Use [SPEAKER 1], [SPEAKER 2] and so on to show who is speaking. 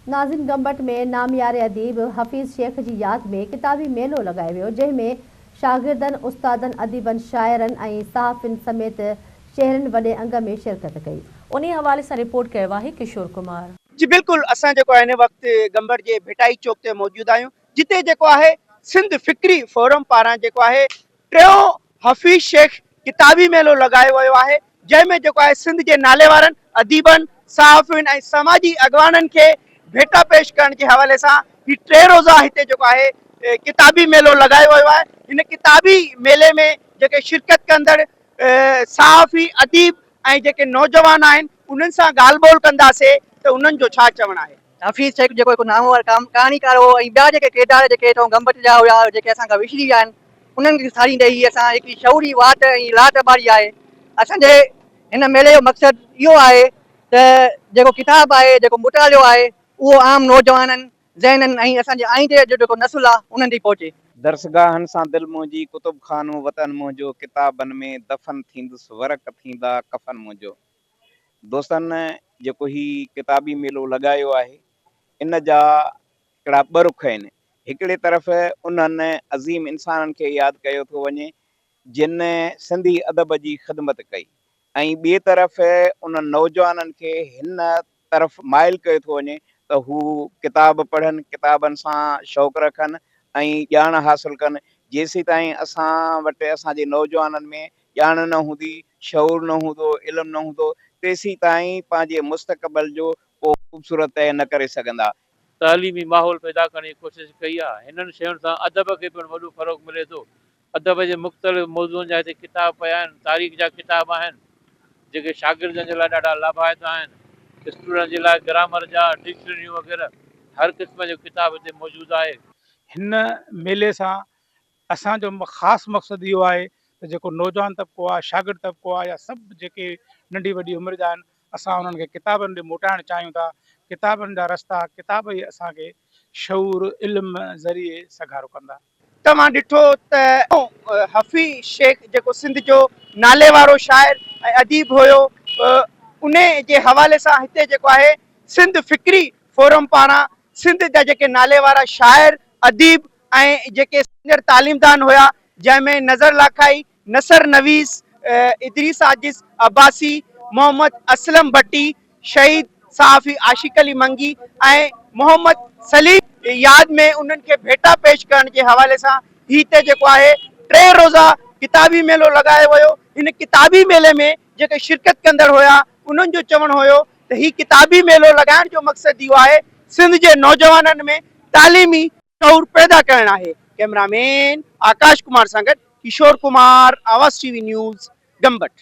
[SPEAKER 1] नाज़िम गंबट में नामियारे अदीब हफ़ीज़ शेख की याद में किताबी मेलो लगायो वियो, जंहिंमें शागिर्दनि, उस्तादनि, अदीबनि, शाइरनि ऐं सहाफ़ियुनि समेत शहरनि वॾे अंग में शिरकत कई। उन हवाले से रिपोर्ट कयो आहे किशोर कुमार।
[SPEAKER 2] जी बिल्कुल, असां जेको हिन वक़्तु गंबट जे भिटाई चौक ते मौजूद आहियूं, जिते जेको आहे सिंध फिक्री फोरम पारां जेको आहे टियों हफ़ीज़ शेख किताबी मेलो लगायो वियो आहे, जंहिंमें जेको आहे सिंध जे नाले वारनि अदीबनि, सहाफ़ियुनि ऐं समाजी अॻवाननि खे भेटा पेश करण जे हवाले सां ही 3 रोज़ा हिते जेको आहे किताबी मेलो लगायो वियो आहे। हिन किताबी मेले में जेके शिरकत कंदड़ सहाफ़ी, अदीब ऐं जेके नौजवान आहिनि उन्हनि सां ॻाल्हि ॿोल कंदासीं त उन्हनि जो छा चवणु आहे।
[SPEAKER 3] हफ़ीज़ शेख जेको हिकु नामवर कहाणीकार हो ऐं ॿिया जेके किरदार जेके गंबट जा हुआ, जेके असां खां विछड़ी विया आहिनि, उन्हनि खे साड़ी ॾेई असां हिकिड़ी शौरी वात ऐं लात ॿारी आहे। असांजे हिन मेले जो मक़सदु इहो आहे त जेको किताबु आहे, जेको मुतालियो आहे, उहो आम नौजवाननि, ज़हननि ऐं असांजे आईंदे जो जेको नसुल आहे उन्हनि ताईं पहुचे।
[SPEAKER 4] दरसगाहनि सां दिलि मुंहिंजी, कुतुब खानो वतन मुंहिंजो, किताबनि में दफ़न थींदुसि, वरक थींदा कफ़न मुंहिंजो। दोस्तनि, जेको ही किताबी मेलो लगायो आहे, इन जा हिकिड़ा ॿ रुख आहिनि। हिकिड़े तरफ़ उन्हनि अज़ीम इंसाननि खे यादि कयो थो वञे जिन सिंधी अदब जी ख़िदमत कई, ऐं ॿिए तरफ़ उन्हनि नौजवाननि खे हिन तरफ़ माइल कयो थो वञे त हू किताब पढ़नि, किताबनि सां शौक़ु रखनि ऐं ॼाण हासिल कनि। जेसीं ताईं असां वटि असांजे नौजवाननि में ॼाण न हूंदी, शऊर न हूंदो, इल्मु न हूंदो, तेसीं ताईं पंहिंजे मुस्तक़बिल जो को ख़ूबसूरत तय न करे सघंदा।
[SPEAKER 5] तालीमी माहौल पैदा करण जी कोशिशि कई आहे। हिननि शयुनि सां अदब खे पिणु वॾो फ़र्क़ु मिले थो। अदब जे मुख़्तलिफ़ मौज़ूअनि जा हिते किताब पिया आहिनि, तारीख़ जा किताब आहिनि जेके शागिर्दनि जे लाइ ॾाढा लाभायत आहिनि, स्टूडेंट जे लाइ ग्रामर जा, डिक्शनरियूं वग़ैरह हर क़िस्म जो किताब हिते मौजूदु आहे।
[SPEAKER 6] हिन मेले सां असांजो ख़ासि मक़सदु इहो आहे त जेको नौजवान तबिको आहे, शागिर्द तबिको आहे, या सभु जेके नंढी वॾी उमिरि जा आहिनि, असां उन्हनि खे किताबनि ॾे मोटाइणु चाहियूं था। किताबनि जा रस्ता, किताब ई असांखे शऊर, इल्म ज़रिए सघारो कंदा।
[SPEAKER 2] तव्हां ॾिठो त हफ़ीज़ शेख जेको सिंध जो नाले वारो शाइर ऐं अदीब हुयो, उन जे हवाले सां हिते जेको आहे सिंध फिक्री फोरम पारां सिंध जा जेके नाले वारा शाइर, अदीब ऐं जेके सीनियर तालीमदान हुया, जंहिंमें नज़र लाखाई, नसर नवीस, इदरीस आजिज़ अब्बासी, मोहम्मद असलम भट्टी, शहीद सहाफ़ी आशिक अली मंगी ऐं मोहम्मद सलीम याद में उन्हनि खे भेटा पेश करण जे हवाले सां हिते जेको आहे 3 रोज़ा किताबी मेलो लगायो वियो। हिन किताबी मेले में जेके शिरकत कंदड़ हुया उन्हनि जो चवणु हुयो त ही किताबी मेलो लगाइण जो मक़सदु इहो आहे सिंध जे नौजवाननि में तालीमी शऊर पैदा करणु आहे। कैमरामैन आकाश कुमार सां गॾु किशोर कुमार, आवाज़ टीवी न्यूज़, गंबट।